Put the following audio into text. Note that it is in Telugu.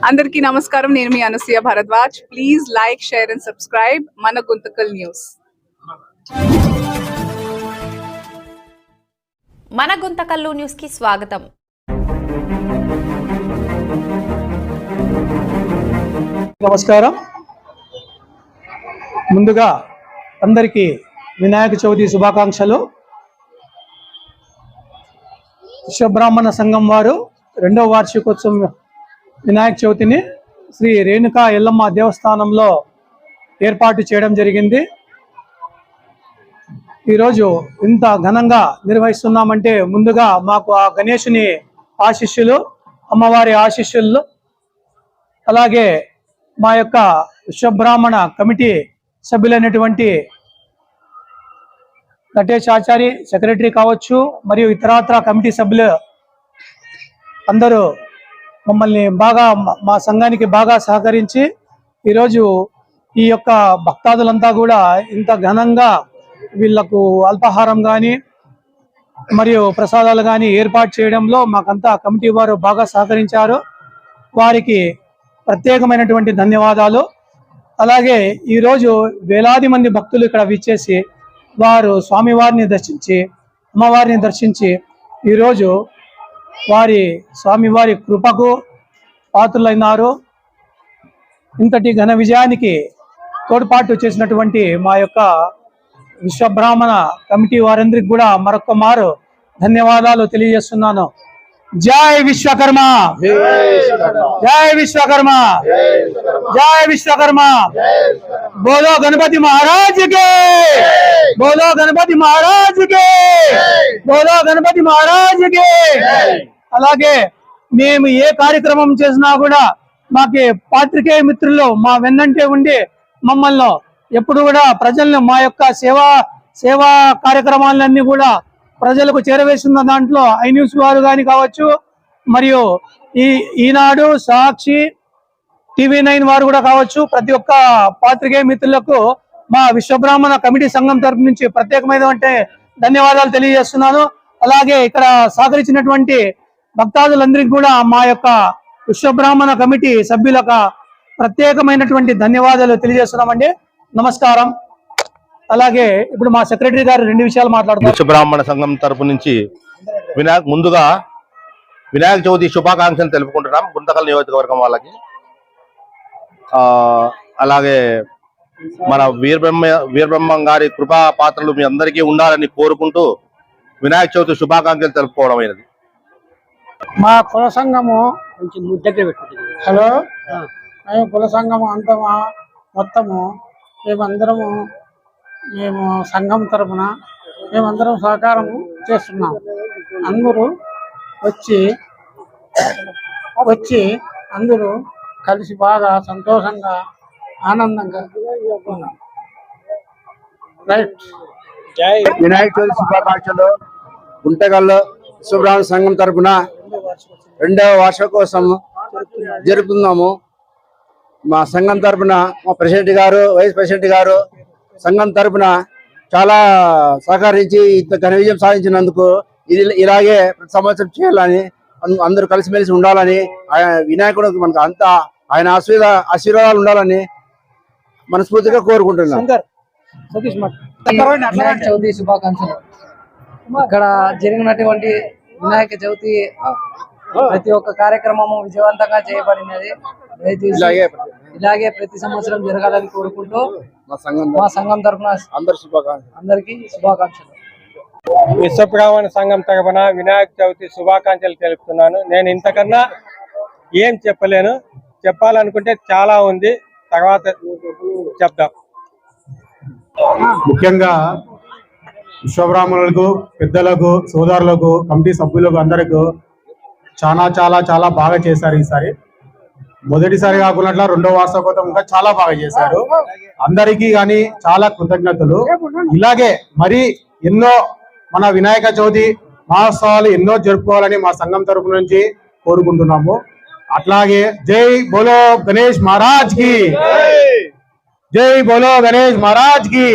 అందరికీ నమస్కారం. నేను మీ Anasuya Bharadwaj. Please like, share and subscribe మన గుంతకల్ న్యూస్. మన గుంతకల్లు న్యూస్ కి స్వాగతం. నమస్కారం. ముందుగా అందరికీ వినాయక చవితి శుభాకాంక్షలు. విశ్వబ్రాహ్మణ సంఘం వారు 2వ వార్షికోత్సవం వినాయక చవితిని శ్రీ రేణుకా ఎల్లమ్మ దేవస్థానంలో ఏర్పాటు చేయడం జరిగింది. ఈరోజు ఇంత ఘనంగా నిర్వహిస్తున్నామంటే ముందుగా మాకు ఆ గణేశుని ఆశీస్సులు, అమ్మవారి ఆశీస్సులు, అలాగే మా యొక్క విశ్వబ్రాహ్మణ కమిటీ సభ్యులైనటువంటి నటేష్ ఆచారి సెక్రటరీ కావచ్చు, మరియు ఇతరత్ర కమిటీ సభ్యులు అందరూ మమ్మల్ని బాగా, మా సంఘానికి బాగా సహకరించి ఈరోజు ఈ యొక్క భక్తాదులంతా కూడా ఇంత ఘనంగా వీళ్లకు అల్పాహారం కానీ మరియు ప్రసాదాలు కానీ ఏర్పాటు చేయడంలో మాకంతా కమిటీ వారు బాగా సహకరించారు. వారికి ప్రత్యేకమైనటువంటి ధన్యవాదాలు. అలాగే ఈరోజు వేలాది మంది భక్తులు ఇక్కడ విచ్చేసి వారు స్వామివారిని దర్శించి, అమ్మవారిని దర్శించి ఈరోజు స్వామివారి కృపకు పాత్రులైనారు. ఇంతటి ఘన విజయానికి తోడ్పాటు చేసినటువంటి మా యొక్క విశ్వబ్రాహ్మణ కమిటీ వారందరికి కూడా మరొక మారు ధన్యవాదాలు తెలియజేస్తున్నాను. జై విశ్వకర్మ, జై విశ్వకర్మ, జై విశ్వకర్మ. బోలో గణపతి మహారాజ్ కే, బోలో గణపతి మహారాజ్ కే, బోలో గణపతి మహారాజ్ కే. అలాగే మేము ఏ కార్యక్రమం చేసినా కూడా మాకి పాత్రికేయ మిత్రులు మా వెన్నంటే ఉండి మమ్మల్ని ఎప్పుడు కూడా ప్రజలను, మా యొక్క సేవా కార్యక్రమాలన్నీ కూడా ప్రజలకు చేరవేస్తున్న దాంట్లో ఐ న్యూస్ వారు కానీ కావచ్చు, మరియు ఈనాడు, సాక్షి, TV9 వారు కూడా కావచ్చు, ప్రతి ఒక్క పాత్రికేయ మిత్రులకు మా విశ్వబ్రాహ్మణ కమిటీ సంఘం తరపు నుంచి ప్రత్యేకమైనటువంటి ధన్యవాదాలు తెలియజేస్తున్నాను. అలాగే ఇక్కడ సహకరించినటువంటి భక్తాదులందరికీ కూడా మా యొక్క విశ్వబ్రాహ్మణ కమిటీ సభ్యులకు ప్రత్యేకమైనటువంటి ధన్యవాదాలు తెలియజేస్తున్నామండి. నమస్కారం. అలాగే ఇప్పుడు మా సెక్రటరీ గారు 2 విషయాలు మాట్లాడుతున్నారు. విశ్వబ్రాహ్మణ సంఘం తరపు నుంచి ముందుగా వినాయక చవితి శుభాకాంక్షలు తెలుపుకుంటున్నాం గుంతకల్ నియోజకవర్గం వాళ్ళకి. అలాగే మన వీరబ్రహ్మం గారి కృపా పాత్రలు మీ అందరికీ ఉండాలని కోరుకుంటూ వినాయక చవితి శుభాకాంక్షలు తెలుపుకోవడం అయినది. మా కుల సంఘము హలో మేము కుల సంఘము అంతా మొత్తము మేము సంఘం తరఫున మేమందరం సహకారం చేస్తున్నాం. అందరూ వచ్చి అందరూ కలిసి బాగా సంతోషంగా ఆనందంగా ఉన్నాం. రైట్. జై వినాయక చవితి శుభాకాంక్షలు. గుంతకల్ విశ్వబ్రాహ్మణ సంఘం తరఫున 2వ వార్షికోత్సవం జరుపుతున్నాము. మా సంఘం తరఫున మా ప్రెసిడెంట్ గారు, వైస్ ప్రెసిడెంట్ గారు సంఘం తరఫున చాలా సహకరించి ఇంత ఘన విజయం సాధించినందుకు ఇలాగే ప్రతి సంవత్సరం చేయాలని, అందరూ కలిసిమెలిసి ఉండాలని, వినాయకుడు మనకు అంతా ఆయన ఆశీర్వాదాలు ఉండాలని మనస్ఫూర్తిగా కోరుకుంటున్నాం. వినాయక చవితి శుభాకాంక్షలు. ఇక్కడ జరిగినటువంటి వినాయక చవితి ప్రతి ఒక్క కార్యక్రమము విజయవంతంగా చేయబడినది. ఇలాగే ప్రతి సంవత్సరం జరగాలని కోరుకుంటూ మా సంఘం తరఫున అందరికీ శుభాకాంక్షలు. విశ్వబ్రాహ్మణ సంఘం తరఫున వినాయక చవితి శుభాకాంక్షలు తెలుపుతున్నాను. నేను ఇంతకన్నా ఏం చెప్పలేను. చెప్పాలనుకుంటే చాలా ఉంది, తర్వాత చెప్దాం. ముఖ్యంగా విశ్వబ్రాహ్మణులకు, పెద్దలకు, సోదరులకు, కమిటీ సభ్యులకు అందరికీ చాలా బాగా చేశారు. ఈసారి మొదటిసారి కాకుండా 2వ వార్షికోత్సవం ఇంకా చాలా బాగా చేశారు. అందరికీ కానీ చాలా కృతజ్ఞతలు. ఇలాగే మరి ఎన్నో మన వినాయక చవితి మహోత్సవాలు ఎన్నో జరుపుకోవాలని మా సంఘం తరపు నుంచి కోరుకుంటున్నాము. అట్లాగే జై బోలో గణేష్ మహారాజ్ కి, జై బోలో గణేష్ మహారాజ్ కి.